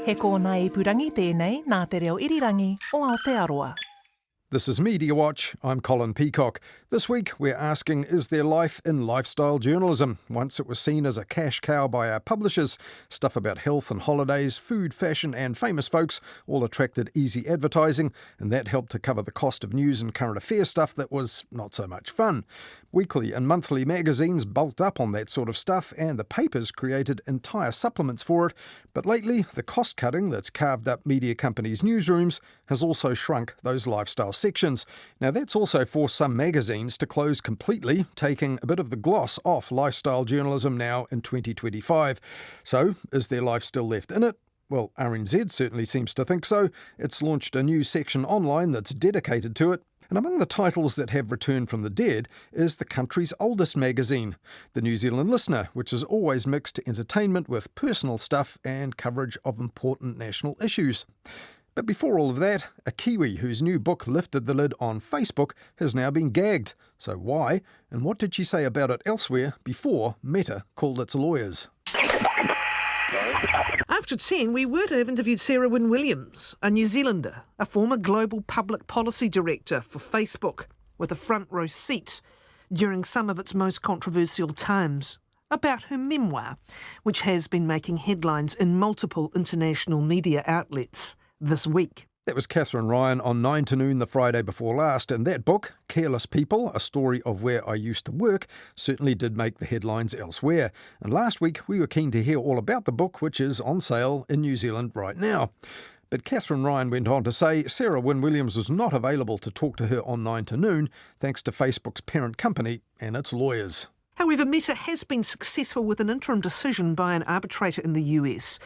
He kōna ipurangi tēnei nā te reo irirangi o Aotearoa. This is Media Watch. I'm Colin Peacock. This week we're asking, is there life in lifestyle journalism? Once it was seen as a cash cow by our publishers. Stuff about health and holidays, food, fashion and famous folks all attracted easy advertising, and that helped to cover the cost of news and current affairs stuff that was not so much fun. Weekly and monthly magazines bulked up on that sort of stuff, and the papers created entire supplements for it. But lately, the cost-cutting that's carved up media companies' newsrooms has also shrunk those lifestyle sections. Now, that's also forced some magazines to close completely, taking a bit of the gloss off lifestyle journalism now in 2025. So, is there life still left in it? Well, RNZ certainly seems to think so. It's launched a new section online that's dedicated to it. And among the titles that have returned from the dead is the country's oldest magazine, the New Zealand Listener, which has always mixed entertainment with personal stuff and coverage of important national issues. But before all of that, a Kiwi whose new book lifted the lid on Facebook has now been gagged. So why? And what did she say about it elsewhere before Meta called its lawyers? After 10, we were to have interviewed Sarah Wynne-Williams, a New Zealander, a former global public policy director for Facebook, with a front row seat during some of its most controversial times, about her memoir, which has been making headlines in multiple international media outlets this week. That was Catherine Ryan on 9 to noon the Friday before last, and that book, Careless People, A Story of Where I Used to Work, certainly did make the headlines elsewhere. And last week we were keen to hear all about the book, which is on sale in New Zealand right now. But Catherine Ryan went on to say Sarah Wynne-Williams was not available to talk to her on 9 to noon, thanks to Facebook's parent company and its lawyers. However, Meta has been successful with an interim decision by an arbitrator in the US,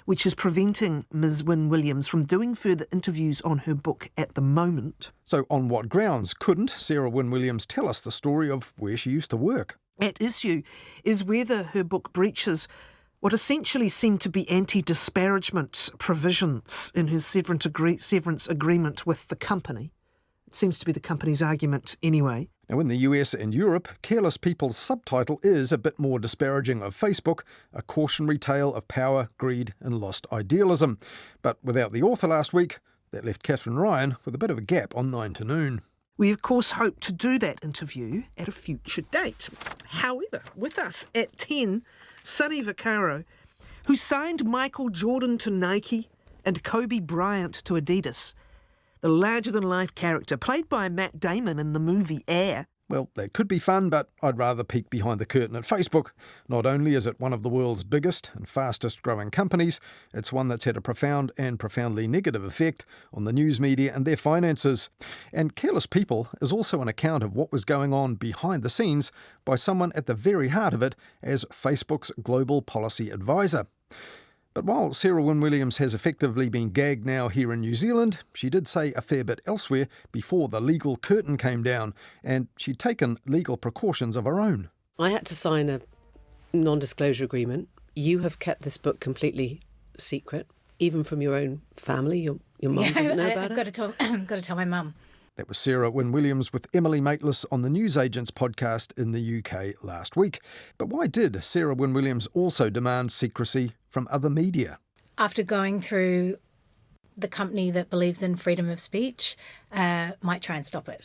which is preventing Ms. Wynne-Williams from doing further interviews on her book at the moment. So on what grounds couldn't Sarah Wynne-Williams tell us the story of where she used to work? At issue is whether her book breaches what essentially seem to be anti-disparagement provisions in her severance agreement with the company. It seems to be the company's argument anyway. Now, in the US and Europe, Careless People's subtitle is a bit more disparaging of Facebook, a cautionary tale of power, greed and lost idealism. But without the author last week, that left Catherine Ryan with a bit of a gap on 9 to noon. We, of course, hope to do that interview at a future date. However, with us at 10, Sonny Vaccaro, who signed Michael Jordan to Nike and Kobe Bryant to Adidas, the larger-than-life character played by Matt Damon in the movie Air. Well, that could be fun, but I'd rather peek behind the curtain at Facebook. Not only is it one of the world's biggest and fastest-growing companies, it's one that's had a profound and profoundly negative effect on the news media and their finances. And Careless People is also an account of what was going on behind the scenes by someone at the very heart of it as Facebook's global policy advisor. But while Sarah Wynne-Williams has effectively been gagged now here in New Zealand, she did say a fair bit elsewhere before the legal curtain came down, and she'd taken legal precautions of her own. I had to sign a non-disclosure agreement. You have kept this book completely secret, even from your own family. Your mum doesn't know about it? I've got to tell my mum. That was Sarah Wynne-Williams with Emily Maitlis on the Newsagents podcast in the UK last week. But why did Sarah Wynne-Williams also demand secrecy from other media? After going through the company that believes in freedom of speech, might try and stop it.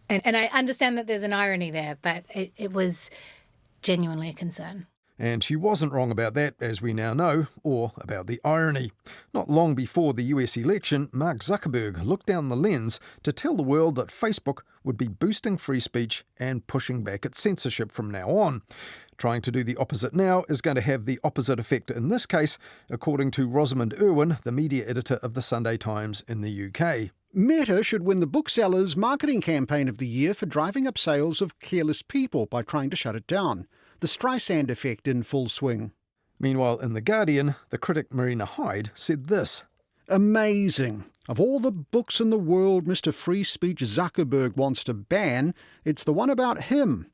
And I understand that there's an irony there, but it was genuinely a concern. And she wasn't wrong about that, as we now know, or about the irony. Not long before the US election, Mark Zuckerberg looked down the lens to tell the world that Facebook would be boosting free speech and pushing back at censorship from now on. Trying to do the opposite now is going to have the opposite effect in this case, according to Rosamund Irwin, the media editor of the Sunday Times in the UK. Meta should win the bookseller's marketing campaign of the year for driving up sales of Careless People by trying to shut it down. The Streisand effect in full swing. Meanwhile, in The Guardian, the critic Marina Hyde said this. Amazing. Of all the books in the world Mr. Free Speech Zuckerberg wants to ban, it's the one about him.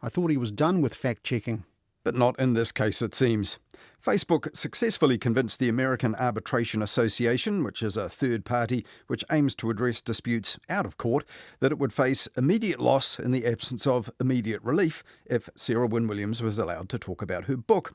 I thought he was done with fact-checking. But not in this case, it seems. Facebook successfully convinced the American Arbitration Association, which is a third party which aims to address disputes out of court, that it would face immediate loss in the absence of immediate relief if Sarah Wynne-Williams was allowed to talk about her book.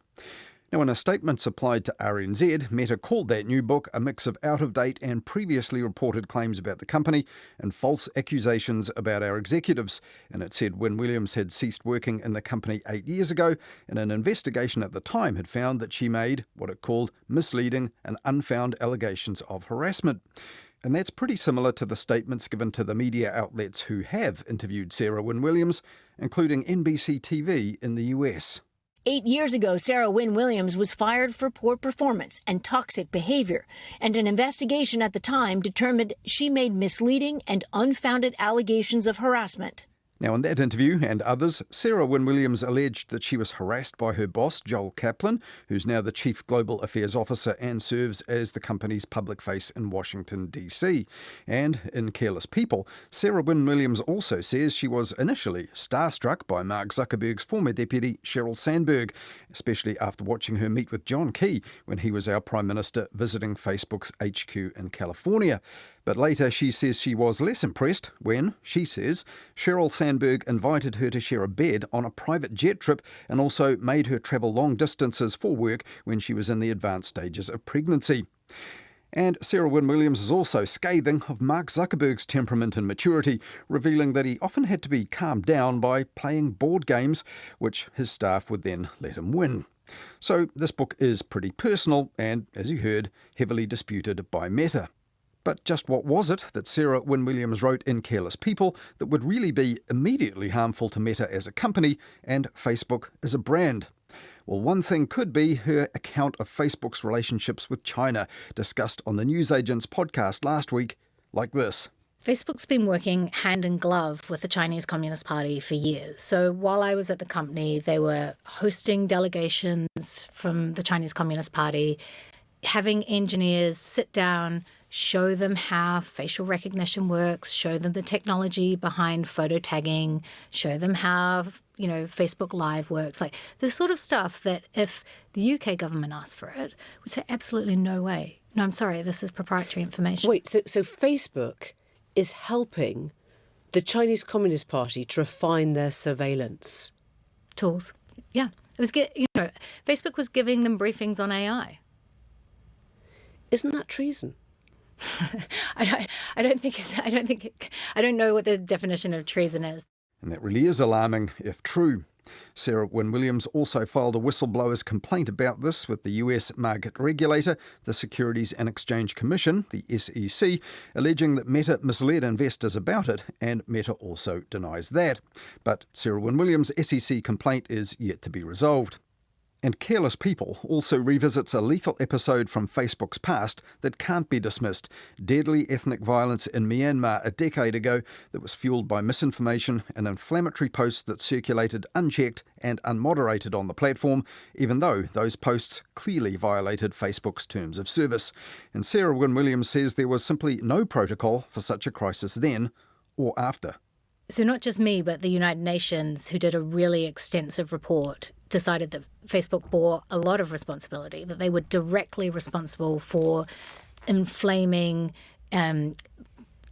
Now, in a statement supplied to RNZ, Meta called that new book a mix of out-of-date and previously reported claims about the company and false accusations about our executives. And it said Wynne Williams had ceased working in the company 8 years ago, and an investigation at the time had found that she made what it called misleading and unfound allegations of harassment. And that's pretty similar to the statements given to the media outlets who have interviewed Sarah Wynne Williams, including NBC TV in the US. 8 years ago, Sarah Wynne Williams was fired for poor performance and toxic behavior, and an investigation at the time determined she made misleading and unfounded allegations of harassment. Now, in that interview and others, Sarah Wynne Williams alleged that she was harassed by her boss, Joel Kaplan, who's now the Chief Global Affairs Officer and serves as the company's public face in Washington, D.C. And in Careless People, Sarah Wynne Williams also says she was initially starstruck by Mark Zuckerberg's former deputy, Sheryl Sandberg, especially after watching her meet with John Key when he was our Prime Minister visiting Facebook's HQ in California. But later she says she was less impressed when, she says, Sheryl Sandberg invited her to share a bed on a private jet trip and also made her travel long distances for work when she was in the advanced stages of pregnancy. And Sarah Wynne Williams is also scathing of Mark Zuckerberg's temperament and maturity, revealing that he often had to be calmed down by playing board games, which his staff would then let him win. So this book is pretty personal and, as you heard, heavily disputed by Meta. But just what was it that Sarah Wynne Williams wrote in Careless People that would really be immediately harmful to Meta as a company and Facebook as a brand? Well, one thing could be her account of Facebook's relationships with China, discussed on the Newsagent's podcast last week, like this. Facebook's been working hand in glove with the Chinese Communist Party for years. So while I was at the company, they were hosting delegations from the Chinese Communist Party, having engineers sit down, show them how facial recognition works, show them the technology behind photo tagging, show them how, Facebook Live works. Like the sort of stuff that if the UK government asked for it, would say absolutely no way. No, I'm sorry, this is proprietary information. Wait, so Facebook is helping the Chinese Communist Party to refine their surveillance tools. Yeah. It was Facebook was giving them briefings on AI. Isn't that treason? I don't know what the definition of treason is. And that really is alarming if true. Sarah Wynne Williams also filed a whistleblower's complaint about this with the US market regulator, the Securities and Exchange Commission, the SEC, alleging that Meta misled investors about it, and Meta also denies that. But Sarah Wynne Williams' SEC complaint is yet to be resolved. And Careless People also revisits a lethal episode from Facebook's past that can't be dismissed: deadly ethnic violence in Myanmar a decade ago that was fueled by misinformation and inflammatory posts that circulated unchecked and unmoderated on the platform, even though those posts clearly violated Facebook's terms of service. And Sarah Wynne Williams says there was simply no protocol for such a crisis then or after. So not just me, but the United Nations, who did a really extensive report, decided that Facebook bore a lot of responsibility, that they were directly responsible for inflaming,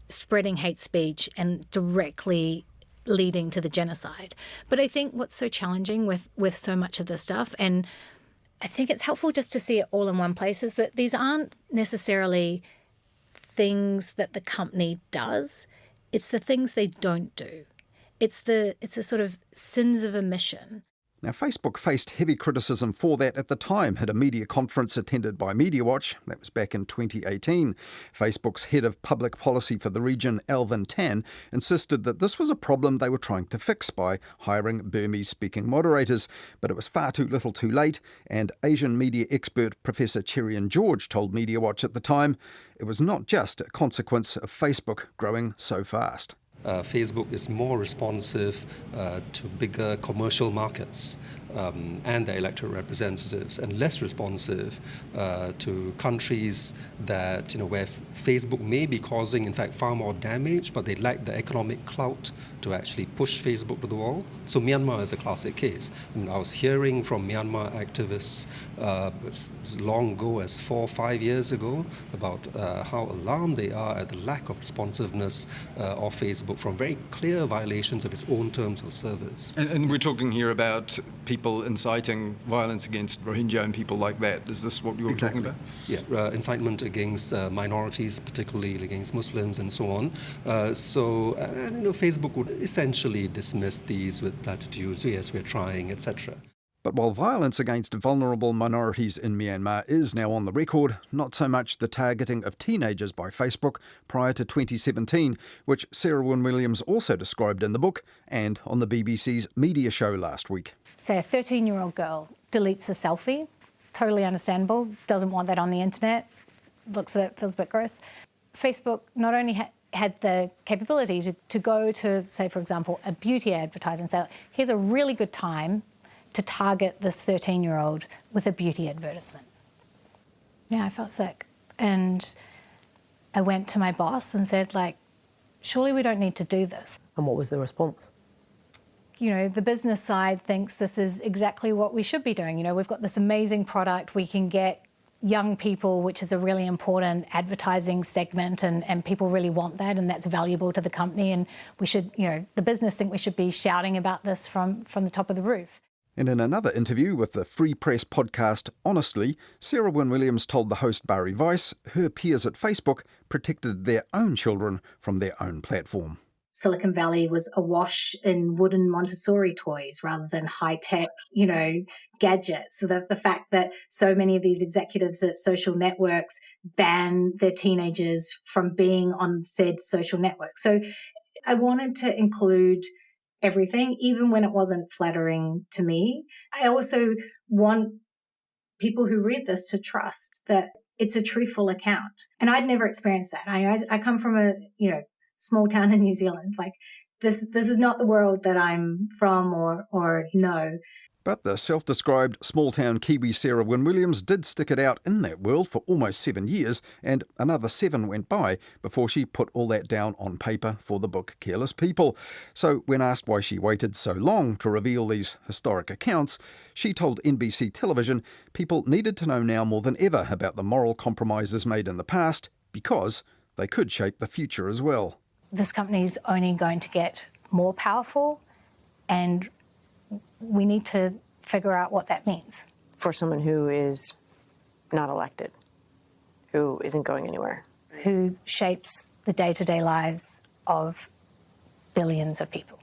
spreading hate speech and directly leading to the genocide. But I think what's so challenging with so much of this stuff, and I think it's helpful just to see it all in one place, is that these aren't necessarily things that the company does. It's the things they don't do. It's a sort of sins of omission. Now, Facebook faced heavy criticism for that at the time at a media conference attended by MediaWatch. That was back in 2018. Facebook's head of public policy for the region, Alvin Tan, insisted that this was a problem they were trying to fix by hiring Burmese-speaking moderators. But it was far too little too late, and Asian media expert Professor Cherian George told MediaWatch at the time it was not just a consequence of Facebook growing so fast. Facebook is more responsive to bigger commercial markets and their elected representatives, and less responsive to countries that, where Facebook may be causing, in fact, far more damage, but they lack the economic clout to actually push Facebook to the wall. So Myanmar is a classic case. I was hearing from Myanmar activists as long ago as 4 or 5 years ago about how alarmed they are at the lack of responsiveness of Facebook from very clear violations of its own terms of service. And we're talking here about people inciting violence against Rohingya and people like that. Is this what you were talking about? Yeah, incitement against minorities, particularly against Muslims and so on. Facebook would essentially dismiss these with platitudes, yes, we're trying, etc. But while violence against vulnerable minorities in Myanmar is now on the record, not so much the targeting of teenagers by Facebook prior to 2017, which Sarah Wynne-Williams also described in the book and on the BBC's media show last week. Say a 13-year-old girl deletes a selfie, totally understandable, doesn't want that on the internet, looks at it, feels a bit gross. Facebook not only had the capability to go to, say, for example, a beauty advertiser and say, here's a really good time to target this 13-year-old with a beauty advertisement. Yeah, I felt sick. And I went to my boss and said, surely we don't need to do this. And what was the response? The business side thinks this is exactly what we should be doing. We've got this amazing product, we can get young people, which is a really important advertising segment, and people really want that, and that's valuable to the company, and we should, the business think we should be shouting about this from the top of the roof. And in another interview with the Free Press podcast Honestly, Sarah Wynne-Williams told the host Barry Weiss her peers at Facebook protected their own children from their own platform. Silicon Valley was awash in wooden Montessori toys rather than high-tech, gadgets. So the fact that so many of these executives at social networks ban their teenagers from being on said social network. So I wanted to include everything, even when it wasn't flattering to me. I also want people who read this to trust that it's a truthful account. And I'd never experienced that. I come from a, small town in New Zealand. This is not the world that I'm from or know. But the self-described small-town Kiwi Sarah Wynne-Williams did stick it out in that world for almost 7 years, and another 7 went by before she put all that down on paper for the book Careless People. So when asked why she waited so long to reveal these historic accounts, she told NBC television people needed to know now more than ever about the moral compromises made in the past because they could shape the future as well. This company's only going to get more powerful, and we need to figure out what that means. For someone who is not elected, who isn't going anywhere. Who shapes the day-to-day lives of billions of people.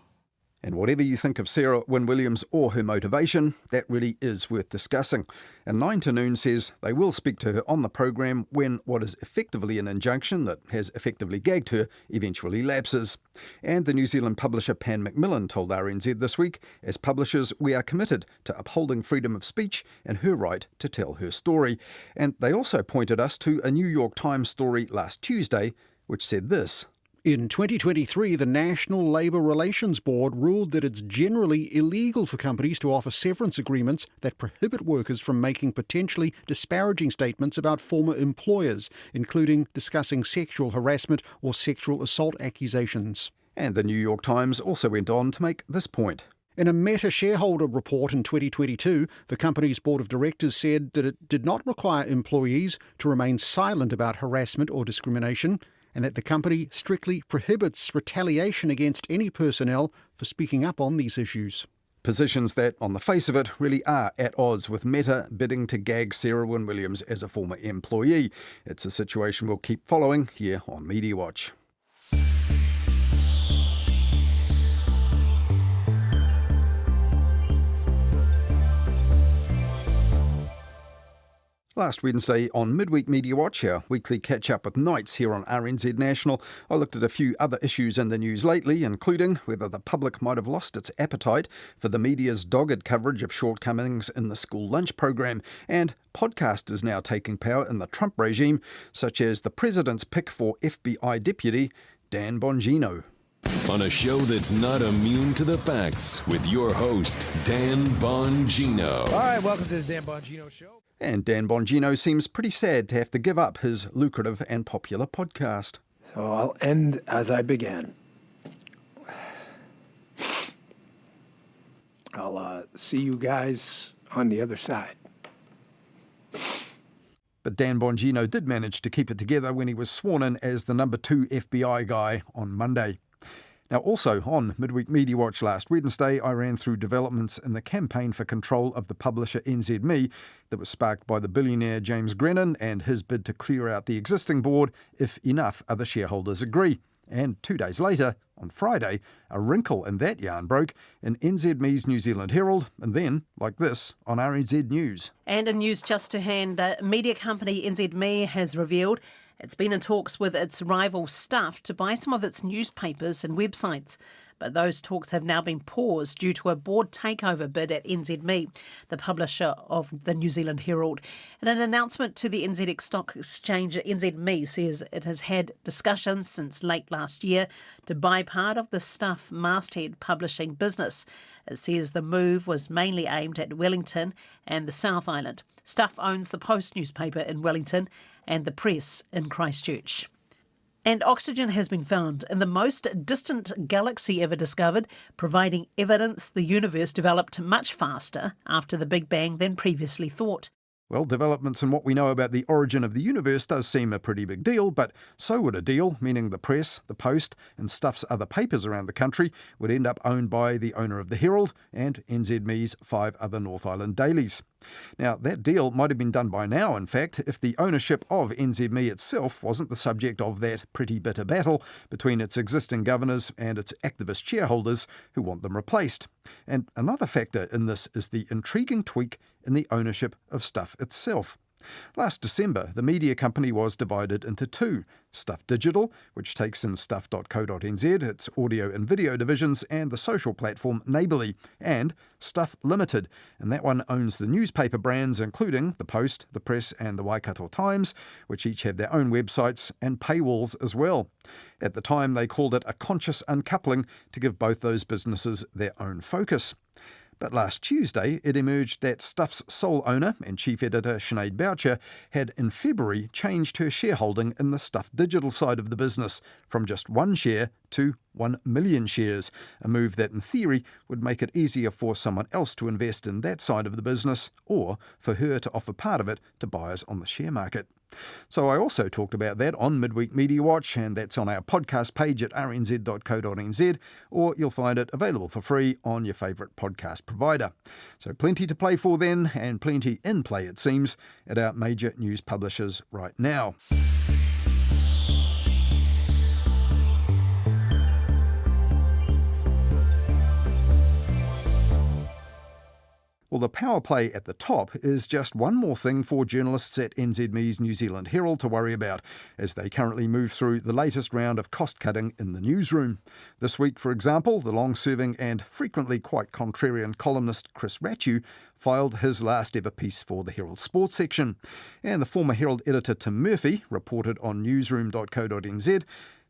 And whatever you think of Sarah Wynne-Williams or her motivation, that really is worth discussing. And 9 to Noon says they will speak to her on the program when what is effectively an injunction that has effectively gagged her eventually lapses. And the New Zealand publisher Pan Macmillan told RNZ this week, as publishers, we are committed to upholding freedom of speech and her right to tell her story. And they also pointed us to a New York Times story last Tuesday, which said this. In 2023, the National Labour Relations Board ruled that it's generally illegal for companies to offer severance agreements that prohibit workers from making potentially disparaging statements about former employers, including discussing sexual harassment or sexual assault accusations. And the New York Times also went on to make this point. In a Meta shareholder report in 2022, the company's board of directors said that it did not require employees to remain silent about harassment or discrimination, and that the company strictly prohibits retaliation against any personnel for speaking up on these issues. Positions that, on the face of it, really are at odds with Meta bidding to gag Sarah Wynne-Williams as a former employee. It's a situation we'll keep following here on Media Watch. Last Wednesday on Midweek Media Watch, our weekly catch-up with Knights here on RNZ National, I looked at a few other issues in the news lately, including whether the public might have lost its appetite for the media's dogged coverage of shortcomings in the school lunch program, and podcasters now taking power in the Trump regime, such as the president's pick for FBI deputy, Dan Bongino. On a show that's not immune to the facts, with your host, Dan Bongino. All right, welcome to the Dan Bongino Show. And Dan Bongino seems pretty sad to have to give up his lucrative and popular podcast. So I'll end as I began. I'll see you guys on the other side. But Dan Bongino did manage to keep it together when he was sworn in as the number 2 FBI guy on Monday. Now, also on Midweek Media Watch last Wednesday, I ran through developments in the campaign for control of the publisher NZME that was sparked by the billionaire James Grennan and his bid to clear out the existing board if enough other shareholders agree. And 2 days later, on Friday, a wrinkle in that yarn broke in NZME's New Zealand Herald, and then, like this, on RNZ News. And in news just to hand, media company NZME has revealed it's been in talks with its rival Stuff to buy some of its newspapers and websites. But those talks have now been paused due to a board takeover bid at NZME, the publisher of the New Zealand Herald. In an announcement to the NZX Stock Exchange, NZME says it has had discussions since late last year to buy part of the Stuff masthead publishing business. It says the move was mainly aimed at Wellington and the South Island. Stuff owns the Post newspaper in Wellington and the Press in Christchurch. And oxygen has been found in the most distant galaxy ever discovered, providing evidence the universe developed much faster after the Big Bang than previously thought. Well, developments in what we know about the origin of the universe does seem a pretty big deal, but so would a deal, meaning the Press, the Post and Stuff's other papers around the country would end up owned by the owner of the Herald and NZME's 5 other North Island dailies. Now, that deal might have been done by now, in fact, if the ownership of NZME itself wasn't the subject of that pretty bitter battle between its existing governors and its activist shareholders who want them replaced. And another factor in this is the intriguing tweak in the ownership of Stuff itself. Last December, the media company was divided into 2, Stuff Digital, which takes in stuff.co.nz, its audio and video divisions, and the social platform Neighbourly, and Stuff Limited, and that one owns the newspaper brands including the Post, the Press and the Waikato Times, which each have their own websites and paywalls as well. At the time, they called it a conscious uncoupling to give both those businesses their own focus. But last Tuesday, it emerged that Stuff's sole owner and chief editor Sinead Boucher had in February changed her shareholding in the Stuff Digital side of the business from just 1 share to 1 million shares, a move that in theory would make it easier for someone else to invest in that side of the business or for her to offer part of it to buyers on the share market. So I also talked about that on Midweek Media Watch, and that's on our podcast page at rnz.co.nz, or you'll find it available for free on your favourite podcast provider. So plenty to play for then, and plenty in play, it seems, at our major news publishers right now. Well, the power play at the top is just one more thing for journalists at NZME's New Zealand Herald to worry about as they currently move through the latest round of cost-cutting in the newsroom. This week, for example, the long-serving and frequently quite contrarian columnist Chris Ratchew filed his last ever piece for the Herald Sports section. And the former Herald editor Tim Murphy reported on newsroom.co.nz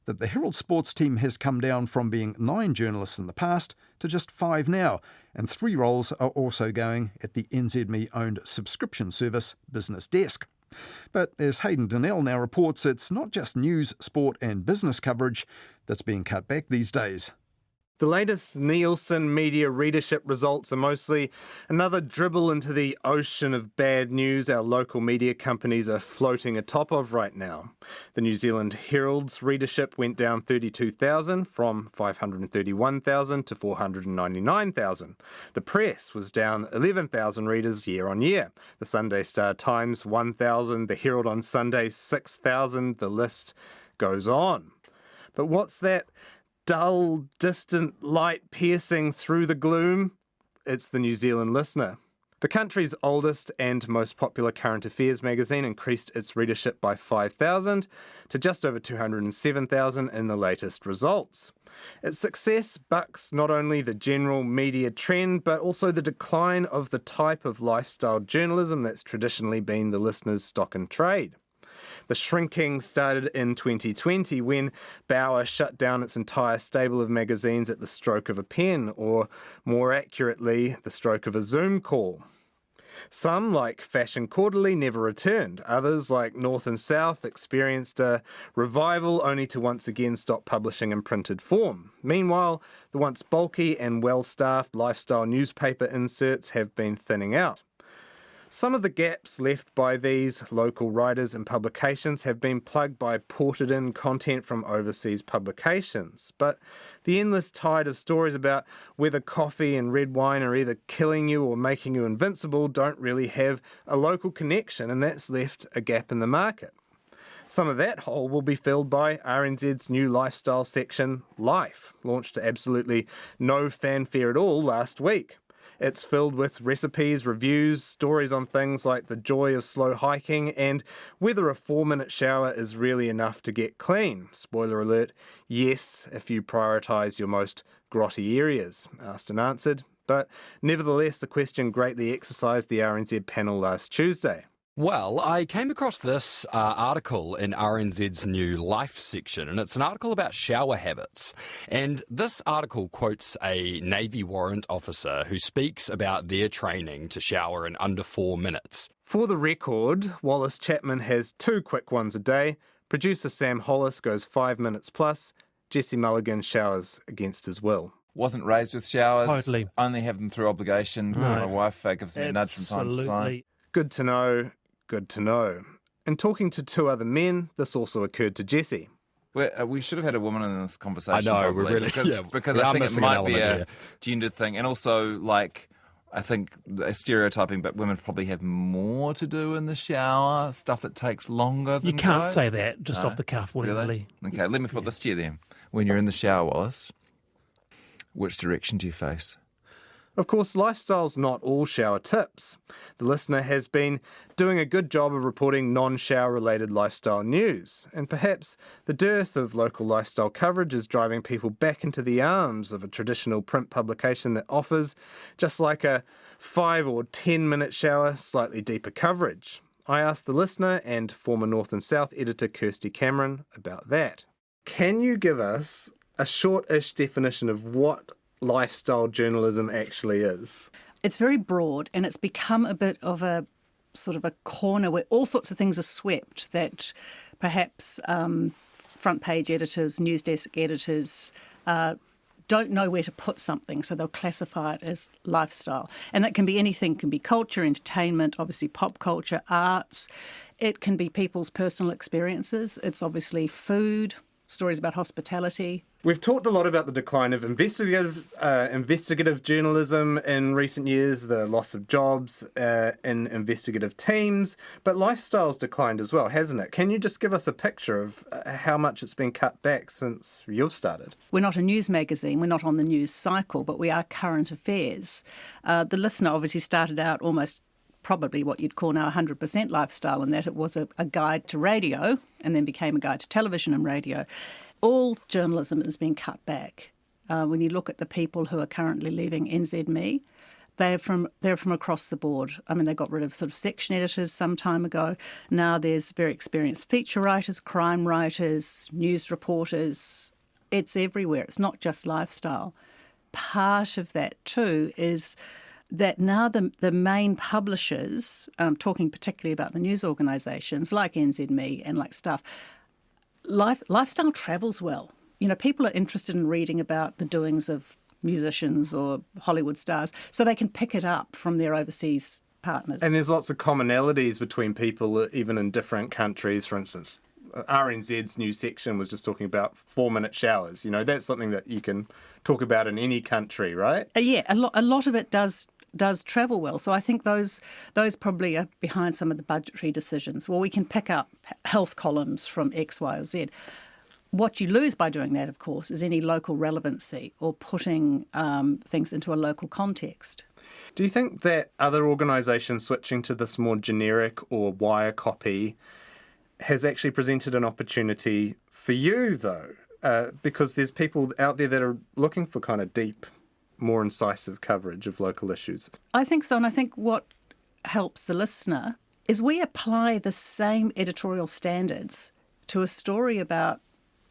that the Herald Sports team has come down from being 9 journalists in the past to just 5 now, and 3 roles are also going at the NZME-owned subscription service Business Desk. But as Hayden Donnell now reports, it's not just news, sport and business coverage that's being cut back these days. The latest Nielsen media readership results are mostly another dribble into the ocean of bad news our local media companies are floating atop of right now. The New Zealand Herald's readership went down 32,000 from 531,000 to 499,000. The Press was down 11,000 readers year on year. The Sunday Star Times 1,000, the Herald on Sunday 6,000, the list goes on. But what's that dull, distant light piercing through the gloom? It's the New Zealand Listener. The country's oldest and most popular current affairs magazine increased its readership by 5,000 to just over 207,000 in the latest results. Its success bucks not only the general media trend, but also the decline of the type of lifestyle journalism that's traditionally been the Listener's stock in trade. The shrinking started in 2020 when Bauer shut down its entire stable of magazines at the stroke of a pen, or more accurately, the stroke of a Zoom call. Some, like Fashion Quarterly, never returned. Others, like North and South, experienced a revival only to once again stop publishing in printed form. Meanwhile, the once bulky and well-staffed lifestyle newspaper inserts have been thinning out. Some of the gaps left by these local writers and publications have been plugged by ported-in content from overseas publications. But the endless tide of stories about whether coffee and red wine are either killing you or making you invincible don't really have a local connection, and that's left a gap in the market. Some of that hole will be filled by RNZ's new lifestyle section, Life, launched to absolutely no fanfare at all last week. It's filled with recipes, reviews, stories on things like the joy of slow hiking and whether a 4-minute shower is really enough to get clean. Spoiler alert, yes, if you prioritise your most grotty areas, asked and answered. But nevertheless, the question greatly exercised the RNZ panel last Tuesday. Well, I came across this article in RNZ's new Life section, and it's an article about shower habits. And this article quotes a Navy warrant officer who speaks about their training to shower in under 4 minutes. For the record, Wallace Chapman has 2 quick ones a day. Producer Sam Hollis goes 5 minutes plus. Jesse Mulligan showers against his will. Wasn't raised with showers. Totally. Only have them through obligation because my wife gives me a nudge from time to time. Good to know. Good to know. In talking to 2 other men, this also occurred to Jesse. We should have had a woman in this conversation. I know, probably, we're really because we I are think it missing an might be element a here. gendered thing, and also I think a stereotyping, but women probably have more to do in the shower, stuff that takes longer. You can't say that just off the cuff, really. Okay, let me put this to you then. When you're in the shower, Wallace, which direction do you face? Of course, lifestyle's not all shower tips. The listener has been doing a good job of reporting non-shower related lifestyle news, and perhaps the dearth of local lifestyle coverage is driving people back into the arms of a traditional print publication that offers, just like a 5 or 10 minute shower, slightly deeper coverage. I asked the listener and former North and South editor Kirsty Cameron about that. Can you give us a short-ish definition of what lifestyle journalism actually is? It's very broad, and it's become a bit of a sort of a corner where all sorts of things are swept that perhaps front page editors, news desk editors don't know where to put something, so they'll classify it as lifestyle. And that can be anything. It can be culture, entertainment, obviously pop culture, arts. It can be people's personal experiences. It's obviously food, stories about hospitality. We've talked a lot about the decline of investigative journalism in recent years, the loss of jobs in investigative teams, but lifestyle's declined as well, hasn't it? Can you just give us a picture of how much it's been cut back since you've started? We're not a news magazine, we're not on the news cycle, but we are current affairs. The listener obviously started out almost probably what you'd call now 100% lifestyle, in that it was a guide to radio and then became a guide to television and radio. All journalism is being cut back. When you look at the people who are currently leaving NZME, they're from across the board. I mean, they got rid of sort of section editors some time ago. Now there's very experienced feature writers, crime writers, news reporters. It's everywhere. It's not just lifestyle. Part of that too is that now the main publishers, talking particularly about the news organisations like NZME and like Stuff, lifestyle travels well. You know, people are interested in reading about the doings of musicians or Hollywood stars, so they can pick it up from their overseas partners. And there's lots of commonalities between people, even in different countries. For instance, RNZ's new section was just talking about 4-minute showers. You know, that's something that you can talk about in any country, right? Yeah, a lot of it does travel well. So I think those probably are behind some of the budgetary decisions. Well, we can pick up health columns from X, Y, or Z. What you lose by doing that, of course, is any local relevancy or putting things into a local context. Do you think that other organisations switching to this more generic or wire copy has actually presented an opportunity for you, though? Because there's people out there that are looking for kind of deep, more incisive coverage of local issues. I think so, and I think what helps the listener is we apply the same editorial standards to a story about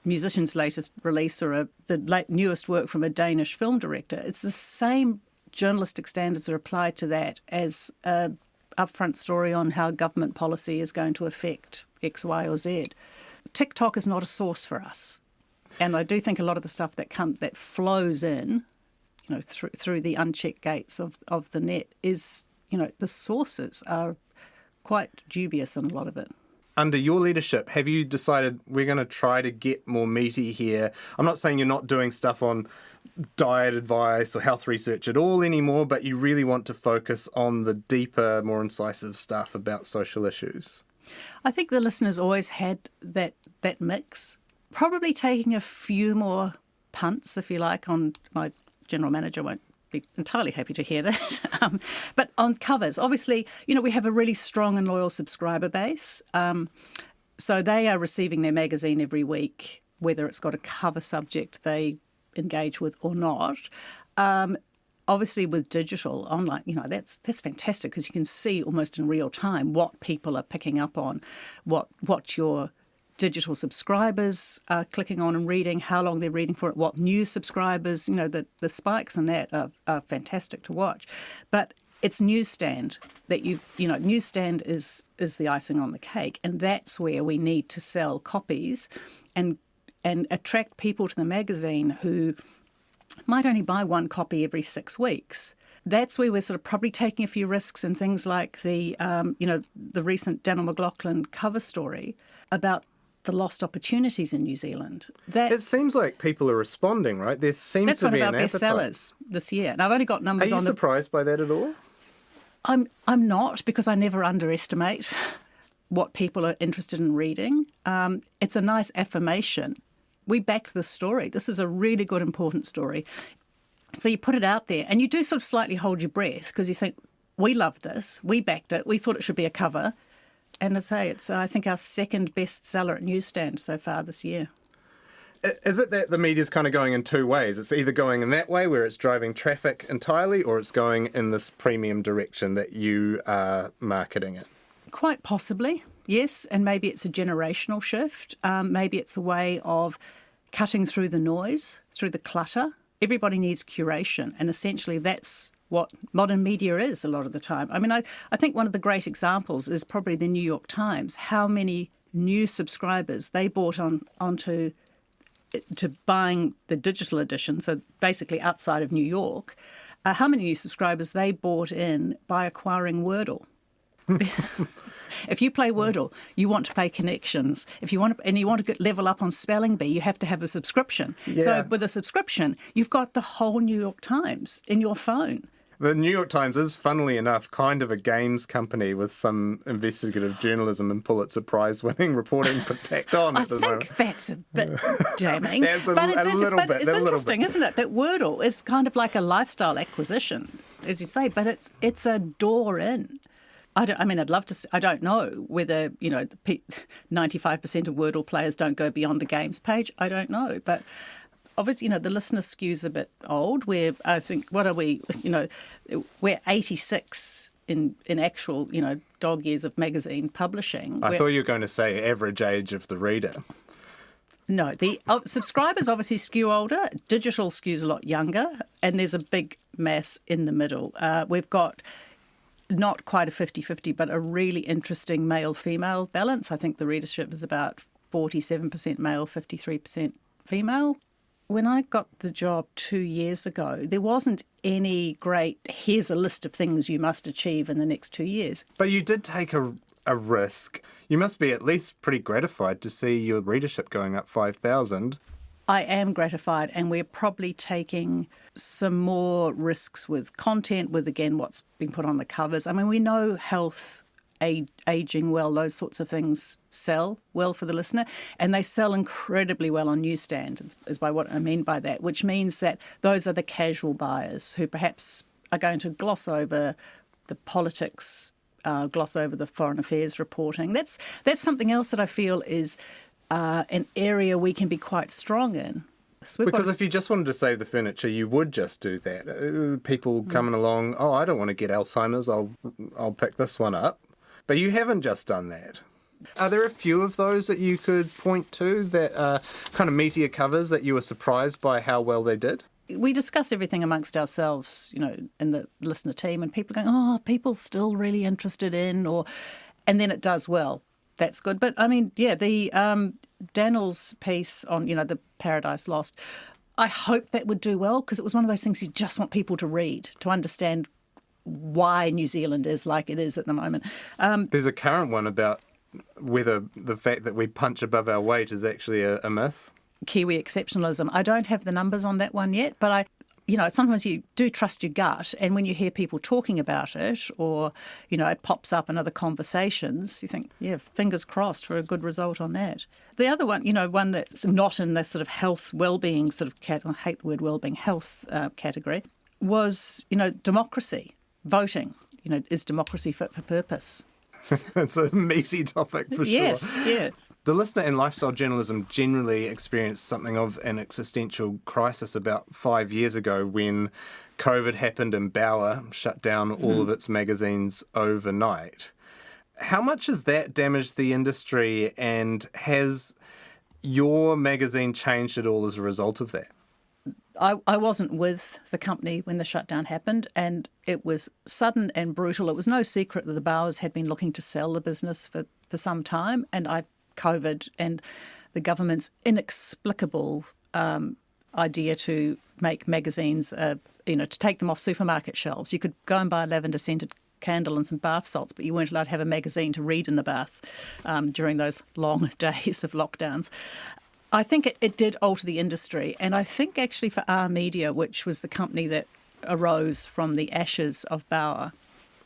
musician's latest release or the newest work from a Danish film director. It's the same journalistic standards are applied to that as an upfront story on how government policy is going to affect X, Y, or Z. TikTok is not a source for us, and I do think a lot of the stuff that flows in, you know, through the unchecked gates of the net is the sources are quite dubious in a lot of it. Under your leadership, have you decided we're going to try to get more meaty here? I'm not saying you're not doing stuff on diet advice or health research at all anymore, but you really want to focus on the deeper, more incisive stuff about social issues. I think the listeners always had that mix, probably taking a few more punts, if you like, on my general manager won't be entirely happy to hear that. But on covers, obviously, we have a really strong and loyal subscriber base. So they are receiving their magazine every week, whether it's got a cover subject they engage with or not. Obviously, with digital online, that's fantastic because you can see almost in real time what people are picking up on, what your digital subscribers are clicking on and reading, how long they're reading for it, what new subscribers, the spikes in that are fantastic to watch. But it's newsstand that newsstand is the icing on the cake, and that's where we need to sell copies and attract people to the magazine who might only buy one copy every 6 weeks. That's where we're sort of probably taking a few risks in things like the recent Daniel McLaughlin cover story about the lost opportunities in New Zealand. It seems like people are responding, right? There seems to be an appetite. That's one of our bestsellers this year. And I've only got numbers on. Are you surprised by that at all? I'm not, because I never underestimate what people are interested in reading. It's a nice affirmation. We backed this story. This is a really good, important story. So you put it out there and you do sort of slightly hold your breath because you think, we love this, we backed it, we thought it should be a cover. And I say it's, I think, our second bestseller at newsstands so far this year. Is it that the media's kind of going in two ways? It's either going in that way where it's driving traffic entirely, or it's going in this premium direction that you are marketing it? Quite possibly, yes. And maybe it's a generational shift. Maybe it's a way of cutting through the noise, through the clutter. Everybody needs curation, and essentially that's what modern media is a lot of the time. I mean, I think one of the great examples is probably the New York Times, how many new subscribers they brought onto to buying the digital edition, so basically outside of New York, how many new subscribers they bought in by acquiring Wordle. If you play Wordle, you want to play Connections. If you want to level up on Spelling Bee, you have to have a subscription. Yeah. So with a subscription, you've got the whole New York Times in your phone. The New York Times is, funnily enough, kind of a games company with some investigative journalism and Pulitzer Prize-winning reporting tacked on at the moment. I think that's a bit damning. It's interesting, isn't it? That Wordle is kind of like a lifestyle acquisition, as you say, but it's a door in. I'd love to. I don't know whether 95% of Wordle players don't go beyond the games page. I don't know, but obviously, the listener skew's a bit old. Where I think, what are we? We're 86 in actual dog years of magazine publishing. I thought you were going to say average age of the reader. No, the subscribers obviously skew older. Digital skews a lot younger, and there's a big mass in the middle. We've got not quite a 50-50, but a really interesting male-female balance. I think the readership is about 47% male, 53% female. When I got the job 2 years ago, there wasn't any great, here's a list of things you must achieve in the next 2 years. But you did take a risk. You must be at least pretty gratified to see your readership going up 5,000. I am gratified, and we're probably taking some more risks with content, with, again, what's been put on the covers. I mean, we know health, aging well, those sorts of things sell well for the listener, and they sell incredibly well on newsstand, is by what I mean by that, which means that those are the casual buyers who perhaps are going to gloss over the politics, gloss over the foreign affairs reporting. That's something else that I feel is an area we can be quite strong in. So because if you just wanted to save the furniture, you would just do that. People coming along, I don't want to get Alzheimer's, I'll pick this one up. But you haven't just done that. Are there a few of those that you could point to that are kind of meatier covers that you were surprised by how well they did? We discuss everything amongst ourselves, in the listener team, and people are going, people still really interested in, and then it does well. That's good. But I mean, the Daniel's piece on, the Paradise Lost, I hope that would do well, because it was one of those things you just want people to read, to understand why New Zealand is like it is at the moment. There's a current one about whether the fact that we punch above our weight is actually a myth. Kiwi exceptionalism. I don't have the numbers on that one yet, but sometimes you do trust your gut, and when you hear people talking about it, or, it pops up in other conversations, you think, yeah, fingers crossed for a good result on that. The other one, one that's not in the sort of health, well-being sort of I hate the word well-being, health category, was, democracy, voting. Is democracy fit for purpose? It's a meaty topic for sure. Yes, yeah. The listener in lifestyle journalism generally experienced something of an existential crisis about 5 years ago when COVID happened and Bauer shut down all of its magazines overnight. How much has that damaged the industry, and has your magazine changed at all as a result of that? I wasn't with the company when the shutdown happened, and it was sudden and brutal. It was no secret that the Bauers had been looking to sell the business for some time, and COVID and the government's inexplicable idea to make magazines, to take them off supermarket shelves. You could go and buy a lavender-scented candle and some bath salts, but you weren't allowed to have a magazine to read in the bath during those long days of lockdowns. I think it did alter the industry, and I think actually for Our Media, which was the company that arose from the ashes of Bauer,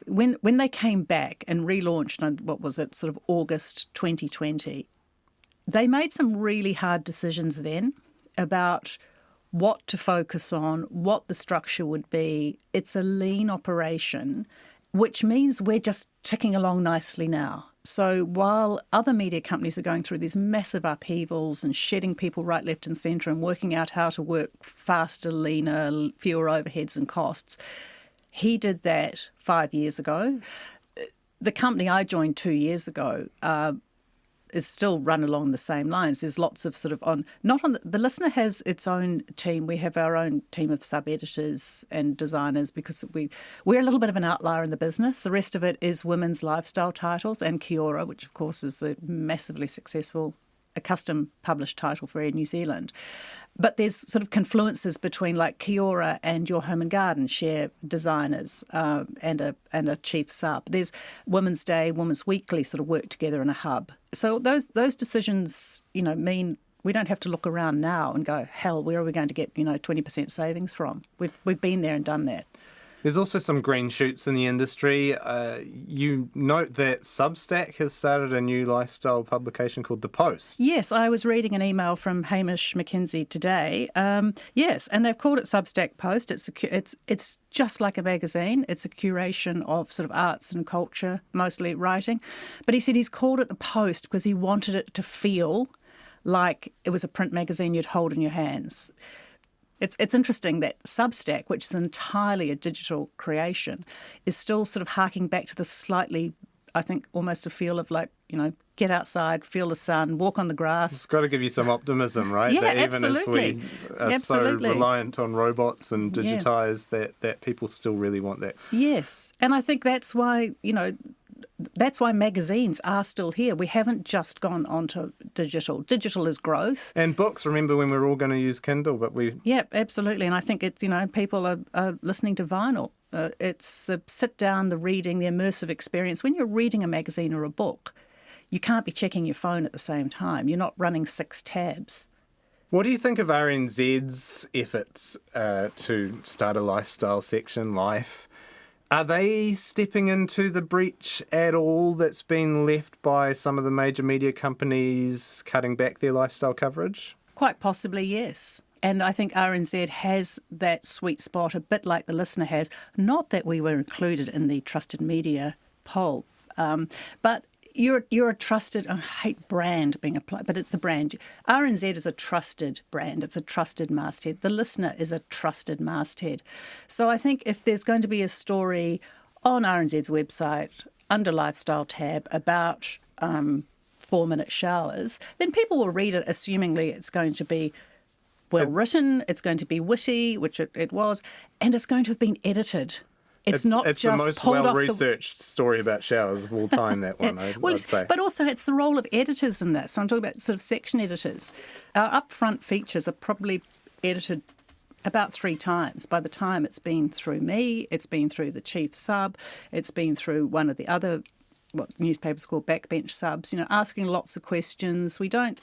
when they came back and relaunched on, sort of August 2020, they made some really hard decisions then about what to focus on, what the structure would be. It's a lean operation, which means we're just ticking along nicely now. So while other media companies are going through these massive upheavals and shedding people right, left and centre and working out how to work faster, leaner, fewer overheads and costs, he did that 5 years ago. The company I joined 2 years ago is still run along the same lines. There's lots of sort of the listener has its own team. We have our own team of sub-editors and designers because we're a little bit of an outlier in the business. The rest of it is women's lifestyle titles and Kiora, which of course is a massively successful, a custom published title for Air New Zealand. But there's sort of confluences between like Kiora and Your Home and Garden share designers and a chief sub. There's Women's Day, Women's Weekly sort of work together in a hub. So those decisions, mean we don't have to look around now and go, hell, where are we going to get 20% savings from? We've been there and done that. There's also some green shoots in the industry. You note that Substack has started a new lifestyle publication called The Post. Yes, I was reading an email from Hamish McKenzie today. Yes, and they've called it Substack Post. It's just like a magazine. It's a curation of sort of arts and culture, mostly writing. But he said he's called it The Post because he wanted it to feel like it was a print magazine you'd hold in your hands. It's interesting that Substack, which is entirely a digital creation, is still sort of harking back to the slightly, I think, almost a feel of like, get outside, feel the sun, walk on the grass. It's got to give you some optimism, right? Yeah, that even absolutely. as we are so reliant on robots and digitised, that people still really want that. Yes, and I think that's why, that's why magazines are still here. We haven't just gone on to digital. Digital is growth. And books, remember when we were all going to use Kindle, but we... Yeah, absolutely. And I think it's, people are listening to vinyl. It's the sit down, the reading, the immersive experience. When you're reading a magazine or a book, you can't be checking your phone at the same time. You're not running 6 tabs. What do you think of RNZ's efforts to start a lifestyle section, Life? Are they stepping into the breach at all that's been left by some of the major media companies cutting back their lifestyle coverage? Quite possibly, yes. And I think RNZ has that sweet spot, a bit like the listener has. Not that we were included in the trusted media poll, but you're a trusted, I hate brand being applied, but it's a brand. RNZ is a trusted brand. It's a trusted masthead. The listener is a trusted masthead. So I think if there's going to be a story on RNZ's website under Lifestyle tab about 4-minute showers, then people will read it assumingly it's going to be well written, it's going to be witty, which it was, and it's going to have been edited. It's not just the most well-researched story about showers of all time, that one, I'd say. But also it's the role of editors in this. So I'm talking about sort of section editors. Our upfront features are probably edited about 3 times. By the time it's been through me, it's been through the chief sub, it's been through one of the other, what newspapers call backbench subs, asking lots of questions. We don't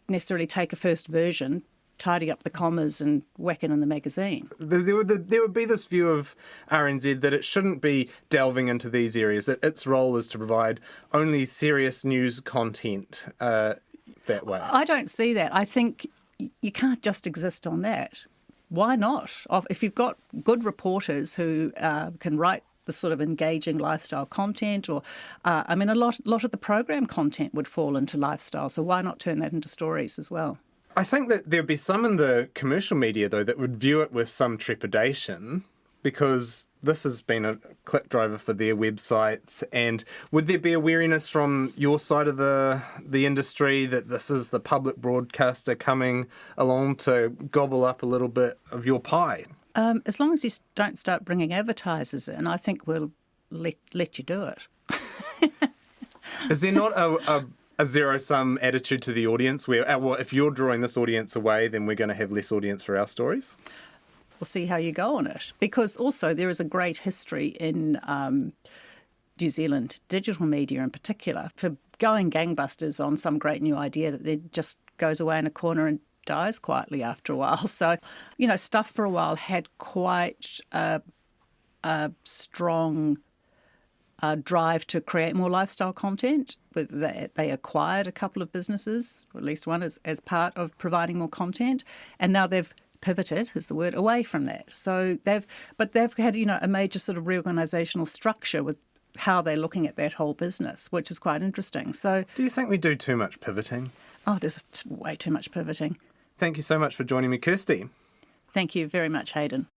necessarily take a first version, tidy up the commas and whack it in the magazine. There would be this view of RNZ that it shouldn't be delving into these areas, that its role is to provide only serious news content that way. I don't see that. I think you can't just exist on that. Why not? If you've got good reporters who can write the sort of engaging lifestyle content, or a lot of the program content would fall into lifestyle, so why not turn that into stories as well? I think that there'd be some in the commercial media, though, that would view it with some trepidation, because this has been a click driver for their websites. And would there be a wariness from your side of the industry that this is the public broadcaster coming along to gobble up a little bit of your pie? As long as you don't start bringing advertisers in, I think we'll let you do it. Is there not a zero-sum attitude to the audience where, if you're drawing this audience away, then we're going to have less audience for our stories? We'll see how you go on it. Because also there is a great history in New Zealand, digital media in particular, for going gangbusters on some great new idea that then just goes away in a corner and dies quietly after a while. So, Stuff for a while had quite a strong drive to create more lifestyle content. They acquired a couple of businesses, or at least one, as part of providing more content, and now they've pivoted, is the word, away from that. So they've had a major sort of reorganisational structure with how they're looking at that whole business, which is quite interesting. So, do you think we do too much pivoting? Oh, there's way too much pivoting. Thank you so much for joining me, Kirsty. Thank you very much, Hayden.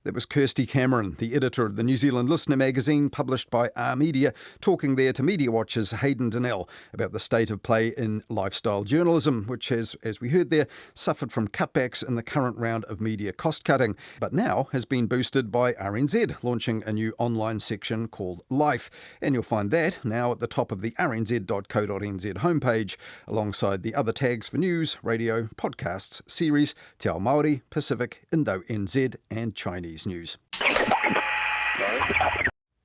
That was Kirsty Cameron, the editor of the New Zealand Listener magazine, published by R Media, talking there to Media Watch's Hayden Donnell about the state of play in lifestyle journalism, which has, as we heard there, suffered from cutbacks in the current round of media cost cutting, but now has been boosted by RNZ, launching a new online section called Life. And you'll find that now at the top of the rnz.co.nz homepage, alongside the other tags for news, radio, podcasts, series, Te Ao Māori, Pacific, Indo-NZ and Chinese news.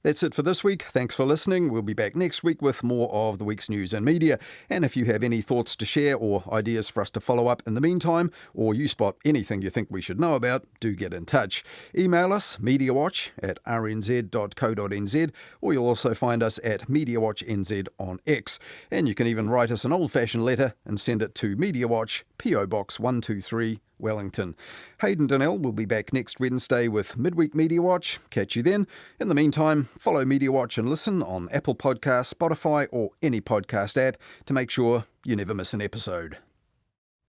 That's it for this week. Thanks for listening. We'll be back next week with more of the week's news and media. And if you have any thoughts to share or ideas for us to follow up in the meantime, or you spot anything you think we should know about, do get in touch. Email us, mediawatch@rnz.co.nz, or you'll also find us at MediaWatchNZ on X. And you can even write us an old-fashioned letter and send it to Media Watch, PO Box 123, Wellington. Hayden Donnell will be back next Wednesday with Midweek Media Watch. Catch you then. In the meantime, follow Media Watch and listen on Apple Podcasts, Spotify or any podcast app to make sure you never miss an episode.